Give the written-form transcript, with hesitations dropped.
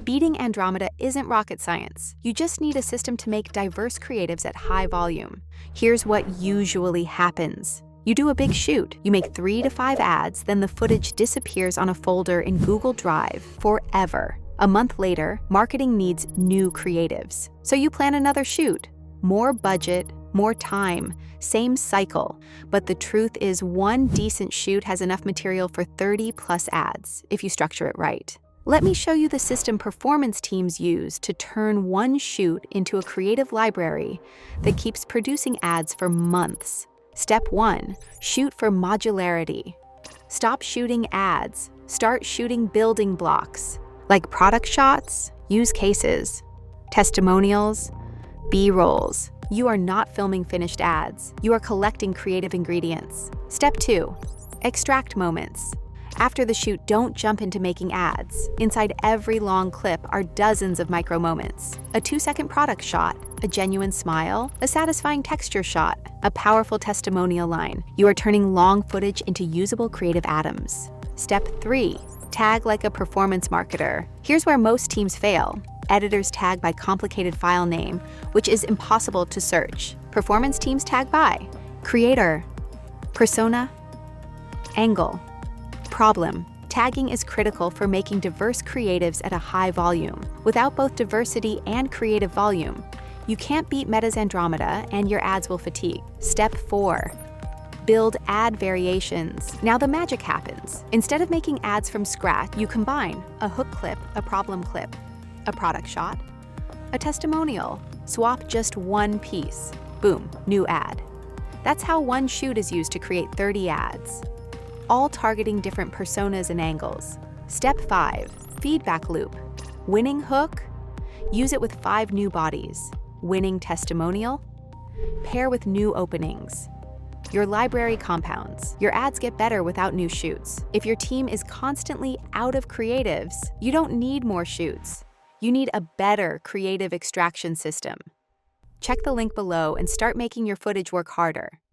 Beating Andromeda isn't rocket science. You just need a system to make diverse creatives at high volume. Here's what usually happens. You do a big shoot, you make 3 to 5 ads, then the footage disappears on a folder in Google Drive forever. A month later, marketing needs new creatives. So you plan another shoot. More budget, more time, same cycle. But the truth is, one decent shoot has enough material for 30+ ads, if you structure it right. Let me show you the system performance teams use to turn one shoot into a creative library that keeps producing ads for months. Step 1. Shoot for modularity. Stop shooting ads. Start shooting building blocks, like product shots, use cases, testimonials, B-rolls. You are not filming finished ads. You are collecting creative ingredients. Step 2. Extract moments. After the shoot, don't jump into making ads. Inside every long clip are dozens of micro moments. A 2-second product shot, a genuine smile, a satisfying texture shot, a powerful testimonial line. You are turning long footage into usable creative atoms. Step 3. Tag like a performance marketer. Here's where most teams fail. Editors tag by complicated file name, which is impossible to search. Performance teams tag by creator, persona, angle, problem. Tagging is critical for making diverse creatives at a high volume. Without both diversity and creative volume, you can't beat Meta's Andromeda and your ads will fatigue. Step 4. Build ad variations. Now the magic happens. Instead of making ads from scratch, you combine a hook clip, a problem clip, a product shot, a testimonial. Swap just one piece. Boom, new ad. That's how one shoot is used to create 30 ads, all targeting different personas and angles. Step 5. Feedback loop. Winning hook? Use it with 5 new bodies. Winning testimonial? Pair with new openings. Your library compounds. Your ads get better without new shoots. If your team is constantly out of creatives, you don't need more shoots. You need a better creative extraction system. Check the link below and start making your footage work harder.